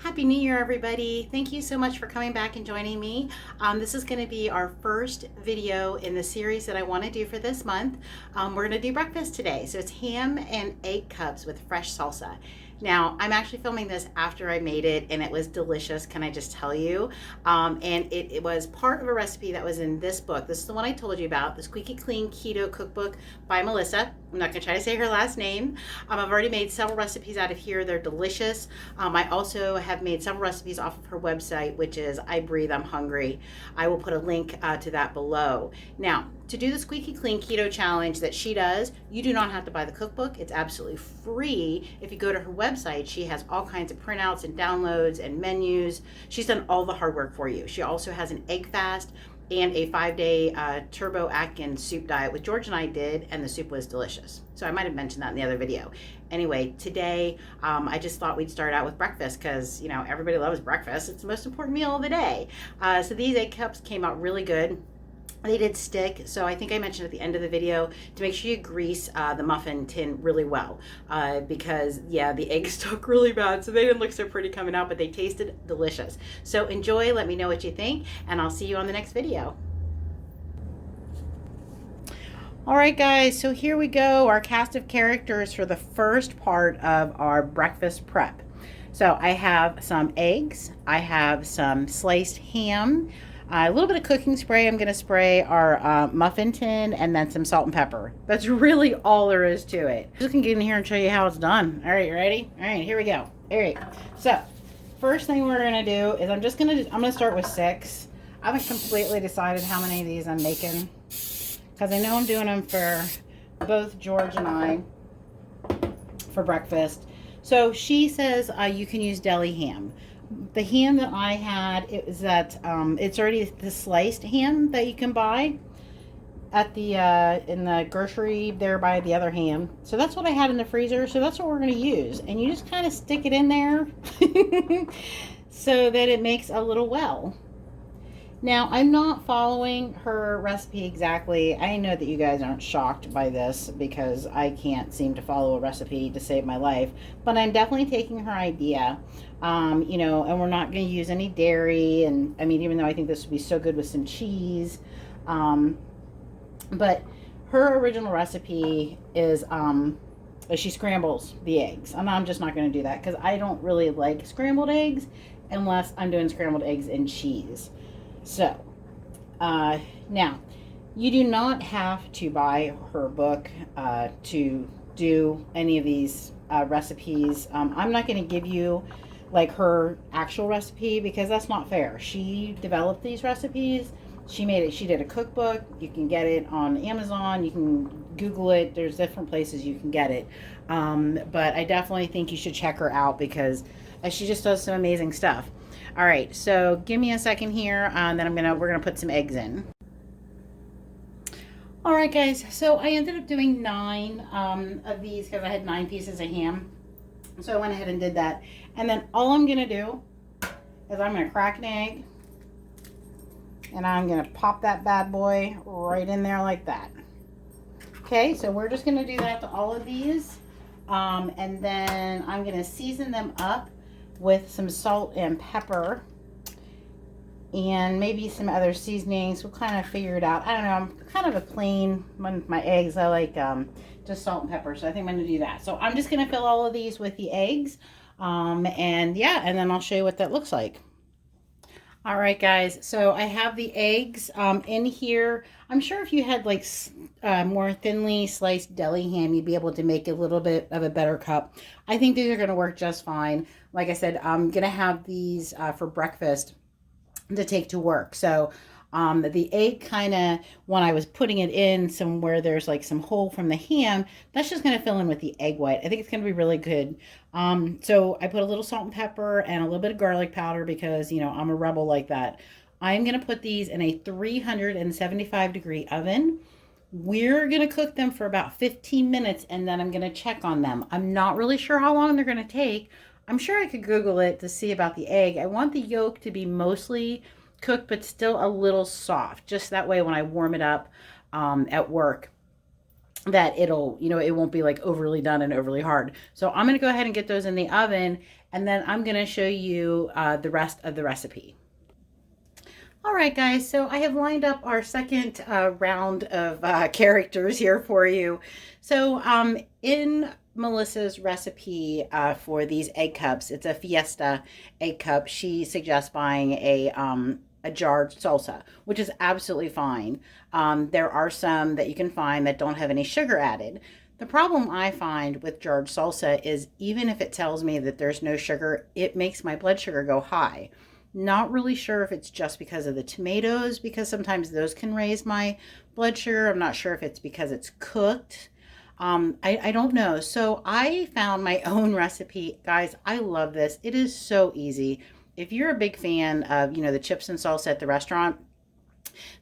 Happy New Year, everybody. Thank you so much for coming back and joining me. This is going to be our first video in the series that I want to do for this month. We're going to do breakfast today. So it's ham and egg cups with fresh salsa. Now, I'm actually filming this after I made it, and it was delicious, can I just tell you? And it was part of a recipe that was in this book. This is the one I told you about, the Squeaky Clean Keto Cookbook by Melissa. I'm not going to try to say her last name. I've already made several recipes out of here. They're delicious. I also have made several recipes off of her website, which is I Breathe, I'm Hungry. I will put a link to that below. Now, to do the Squeaky Clean Keto Challenge that she does, you do not have to buy the cookbook. It's absolutely free. If you go to her website, she has all kinds of printouts and downloads and menus. She's done all the hard work for you. She also has an egg fast and a 5-day Turbo Atkins soup diet, which George and I did, and the soup was delicious. So I might have mentioned that in the other video. Anyway, today I just thought we'd start out with breakfast because, you know, everybody loves breakfast. It's the most important meal of the day. So these egg cups came out really good. They did stick, so I think I mentioned at the end of the video to make sure you grease the muffin tin really well because, yeah, the eggs stuck really bad, so they didn't look so pretty coming out, but they tasted delicious. So enjoy, let me know what you think, and I'll see you on the next video. All right, guys, so here we go, our cast of characters for the first part of our breakfast prep. So I have some eggs, I have some sliced ham, a little bit of cooking spray. I'm going to spray our muffin tin and then some salt and pepper. That's really all there is to it. I'm just going to get in here and show you how it's done. All right, you ready? All right, here we go. All right, so first thing we're going to do is I'm going to start with 6. I haven't completely decided how many of these I'm making because I know I'm doing them for both George and I for breakfast. So she says you can use deli ham. The ham that I had, it was that it's already the sliced ham that you can buy at the in the grocery there by the other ham. So that's what I had in the freezer. So that's what we're going to use, and you just kind of stick it in there so that it makes a little well. Now, I'm not following her recipe exactly. I know that you guys aren't shocked by this because I can't seem to follow a recipe to save my life, but I'm definitely taking her idea, you know, and we're not going to use any dairy, and I mean, even though I think this would be so good with some cheese, but her original recipe is she scrambles the eggs, and I'm just not going to do that because I don't really like scrambled eggs unless I'm doing scrambled eggs and cheese. So, now, you do not have to buy her book to do any of these recipes. I'm not going to give you like her actual recipe because that's not fair. She developed these recipes. She made it. She did a cookbook. You can get it on Amazon. You can Google it. There's different places you can get it. But I definitely think you should check her out because she just does some amazing stuff. All right, so give me a second here, and then we're gonna put some eggs in. All right, guys. So I ended up doing 9 of these because I had 9 pieces of ham. So I went ahead and did that, and then all I'm gonna do is I'm gonna crack an egg, and I'm gonna pop that bad boy right in there like that. Okay, so we're just gonna do that to all of these, and then I'm gonna season them up with some salt and pepper and maybe some other seasonings. We'll kind of figure it out. I don't know, I'm kind of a plain one with my eggs. I like just salt and pepper, so I think I'm going to do that. So I'm just going to fill all of these with the eggs, and yeah, and then I'll show you what that looks like. All right, guys, so I have the eggs in here. I'm sure if you had like more thinly sliced deli ham, you'd be able to make a little bit of a better cup. I think these are going to work just fine. Like I said, I'm going to have these for breakfast to take to work. So the egg kind of, when I was putting it in somewhere there's like some hole from the ham, that's just going to fill in with the egg white. I think it's going to be really good. So I put a little salt and pepper and a little bit of garlic powder because, you know, I'm a rebel like that. I'm going to put these in a 375-degree oven. We're going to cook them for about 15 minutes, and then I'm going to check on them. I'm not really sure how long they're going to take. I'm sure I could Google it to see about the egg. I want the yolk to be mostly cooked, but still a little soft. Just that way when I warm it up at work, that it'll, it won't be like overly done and overly hard. So I'm going to go ahead and get those in the oven, and then I'm going to show you the rest of the recipe. All right, guys, so I have lined up our second round of characters here for you. So in Melissa's recipe for these egg cups, it's a Fiesta Egg Cup. She suggests buying a jarred salsa, which is absolutely fine. There are some that you can find that don't have any sugar added. The problem I find with jarred salsa is even if it tells me that there's no sugar, it makes my blood sugar go high. Not really sure if it's just because of the tomatoes, because sometimes those can raise my blood sugar. I'm not sure if it's because it's cooked. I don't know. So I found my own recipe. Guys, I love this. It is so easy. If you're a big fan of, the chips and salsa at the restaurant,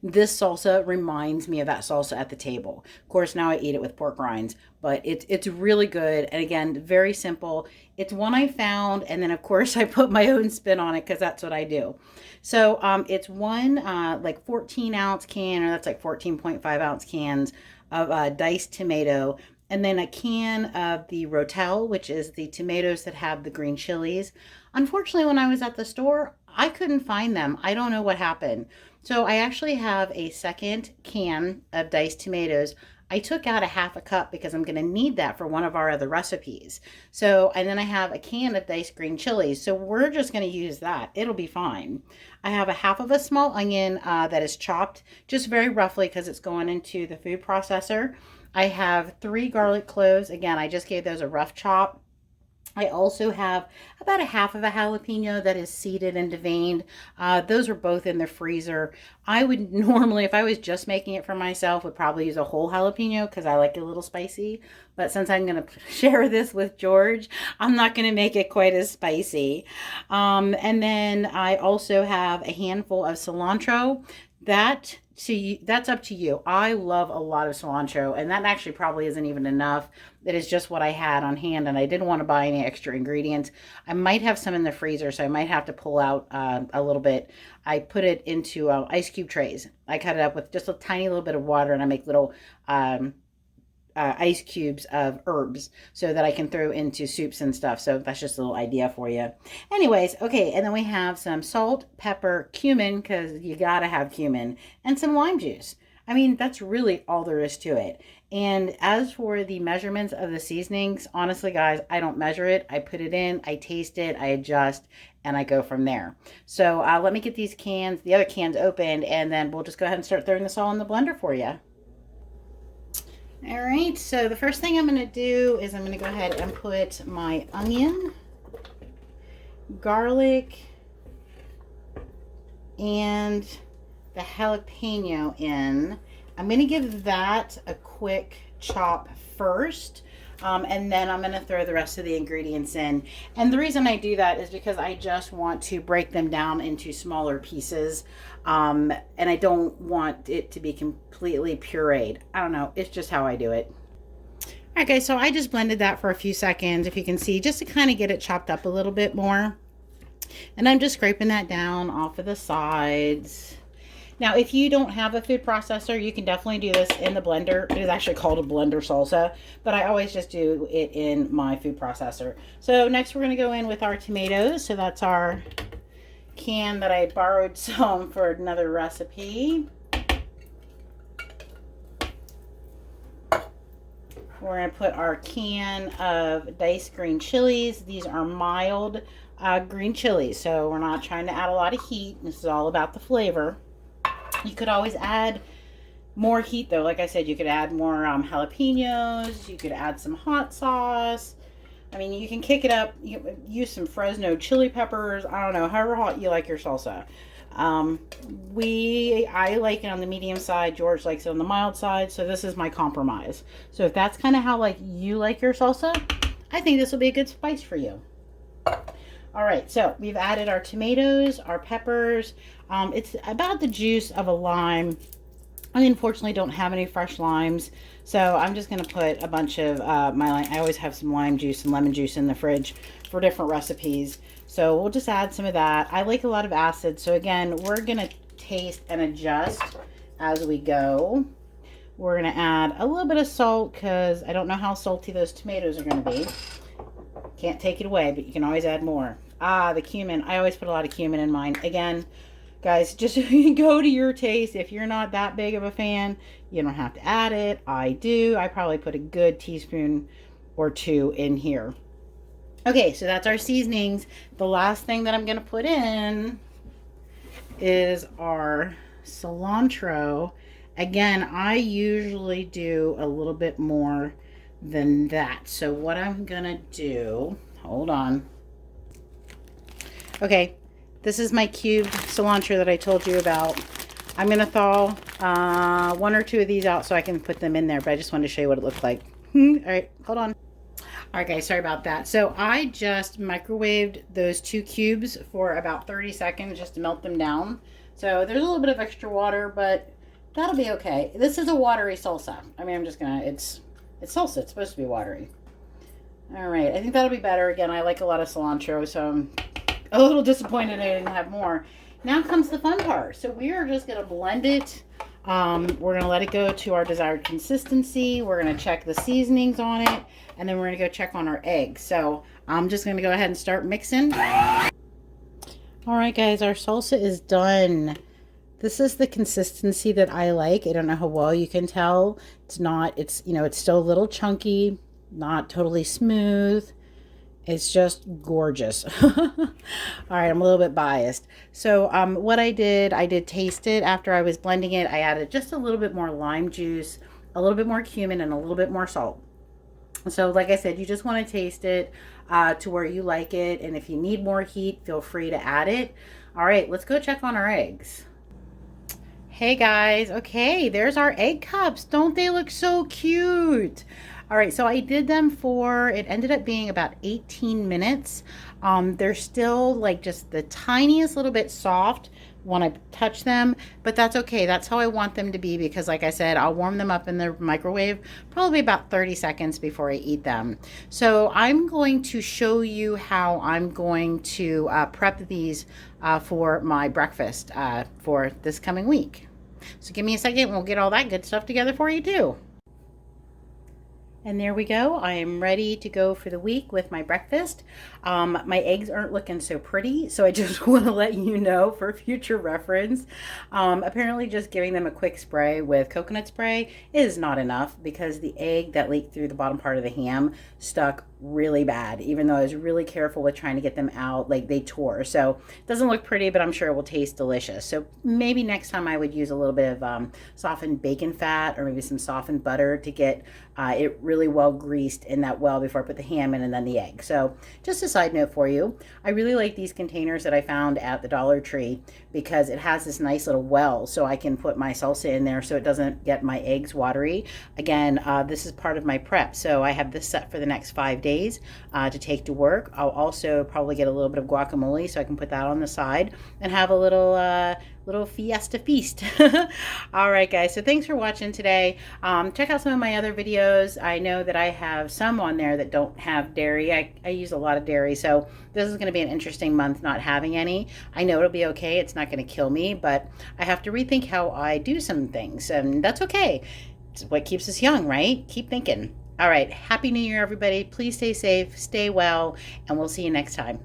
this salsa reminds me of that salsa at the table. Of course, now I eat it with pork rinds, but it's really good. And again, very simple. It's one I found, and then of course I put my own spin on it because that's what I do. So it's one like 14-ounce can, or that's like 14.5-ounce cans of diced tomato, and then a can of the Rotel, which is the tomatoes that have the green chilies. Unfortunately, when I was at the store, I couldn't find them. I don't know what happened. So I actually have a second can of diced tomatoes. I took out a half a cup because I'm going to need that for one of our other recipes. So, and then I have a can of diced green chilies. So we're just going to use that. It'll be fine. I have a half of a small onion that is chopped just very roughly because it's going into the food processor. I have 3 garlic cloves. Again, I just gave those a rough chop. I also have about a half of a jalapeno that is seeded and deveined. Those are both in the freezer. I would normally, if I was just making it for myself, would probably use a whole jalapeno because I like it a little spicy. But since I'm going to share this with George, I'm not going to make it quite as spicy. And then I also have a handful of cilantro. That's up to you. I love a lot of cilantro, and that actually probably isn't even enough. It is just what I had on hand, and I didn't want to buy any extra ingredients. I might have some in the freezer, so I might have to pull out a little bit. I put it into ice cube trays. I cut it up with just a tiny little bit of water, and I make little ice cubes of herbs so that I can throw into soups and stuff. So that's just a little idea for you. Anyways, okay, and then we have some salt, pepper, cumin, because you gotta have cumin, and some lime juice. I mean, that's really all there is to it. And as for the measurements of the seasonings, honestly, guys, I don't measure it. I put it in, I taste it, I adjust, and I go from there. So let me get these cans, the other cans opened, and then we'll just go ahead and start throwing this all in the blender for you. All right, so the first thing I'm going to do is I'm going to go ahead and put my onion, garlic, and the jalapeno in. I'm going to give that a quick chop first, and then I'm going to throw the rest of the ingredients in. And the reason I do that is because I just want to break them down into smaller pieces, and I don't want it to be completely pureed. I don't know, it's just how I do it. Okay, so I just blended that for a few seconds, if you can see, just to kind of get it chopped up a little bit more. And I'm just scraping that down off of the sides. Now, if you don't have a food processor, you can definitely do this in the blender. It is actually called a blender salsa, but I always just do it in my food processor. So next we're going to go in with our tomatoes. So that's our can that I borrowed some for another recipe. We're going to put our can of diced green chilies. These are mild green chilies, so we're not trying to add a lot of heat. This is all about the flavor. You could always add more heat, though. Like I said, you could add more jalapenos. You could add some hot sauce. I mean, you can kick it up. You can use some Fresno chili peppers. I don't know, however hot you like your salsa. I like it on the medium side. George likes it on the mild side. So this is my compromise. So if that's kind of how you like your salsa, I think this will be a good spice for you. All right, so we've added our tomatoes, our peppers. It's about the juice of a lime. I unfortunately don't have any fresh limes, so I'm just going to put a bunch of my lime. I always have some lime juice and lemon juice in the fridge for different recipes. So we'll just add some of that. I like a lot of acid, so again, we're going to taste and adjust as we go. We're going to add a little bit of salt because I don't know how salty those tomatoes are going to be. Can't take it away, but you can always add more. The cumin. I always put a lot of cumin in mine. Again, guys, just go to your taste. If you're not that big of a fan, you don't have to add it. I do. I probably put a good teaspoon or two in here. Okay, so that's our seasonings. The last thing that I'm going to put in is our cilantro. Again, I usually do a little bit more than that. So what I'm gonna do, hold on. Okay, this is my cubed cilantro that I told you about. I'm gonna thaw one or two of these out so I can put them in there, but I just wanted to show you what it looked like. All right, hold on. All right, guys, sorry about that. So I just microwaved those 2 cubes for about 30 seconds just to melt them down. So there's a little bit of extra water, but that'll be okay. This is a watery salsa. I mean, I'm just gonna, it's salsa. It's supposed to be watery. All right, I think that'll be better. Again, I like a lot of cilantro, so I'm a little disappointed I didn't have more. Now comes the fun part. So we are just gonna blend it. We're gonna let it go to our desired consistency. We're gonna check the seasonings on it, and then we're gonna go check on our eggs. So I'm just gonna go ahead and start mixing. All right, guys, our salsa is done. This is the consistency that I like. I don't know how well you can tell. It's not, it's, you know, it's still a little chunky, not totally smooth. It's just gorgeous. All right, I'm a little bit biased. So what I did taste it after I was blending it. I added just a little bit more lime juice, a little bit more cumin, and a little bit more salt. So like I said, you just want to taste it to where you like it. And if you need more heat, feel free to add it. All right, let's go check on our eggs. Hey guys, okay, there's our egg cups. Don't they look so cute? All right, so I did them for, it ended up being about 18 minutes. They're still like just the tiniest little bit soft when I touch them, but that's okay. That's how I want them to be because like I said, I'll warm them up in the microwave probably about 30 seconds before I eat them. So I'm going to show you how I'm going to prep these for my breakfast for this coming week. So give me a second and we'll get all that good stuff together for you too. And there we go. I am ready to go for the week with my breakfast. My eggs aren't looking so pretty, so I just want to let you know for future reference. Apparently just giving them a quick spray with coconut spray is not enough because the egg that leaked through the bottom part of the ham stuck really bad. Even though I was really careful with trying to get them out, like they tore. So it doesn't look pretty, but I'm sure it will taste delicious. So maybe next time I would use a little bit of softened bacon fat or maybe some softened butter to get it really well greased in that well before I put the ham in and then the egg. So just a side note for you, I really like these containers that I found at the Dollar Tree because it has this nice little well so I can put my salsa in there so it doesn't get my eggs watery. Again, this is part of my prep. So I have this set for the next 5 days to take to work. I'll also probably get a little bit of guacamole so I can put that on the side and have a little fiesta feast. All right, guys, so thanks for watching today. Check out some of my other videos. I know that I have some on there that don't have dairy. I use a lot of dairy, so this is going to be an interesting month not having any. I know it'll be okay. It's not going to kill me, but I have to rethink how I do some things, and that's okay. It's what keeps us young, right? Keep thinking. All right, Happy New Year, everybody. Please stay safe, stay well, and we'll see you next time.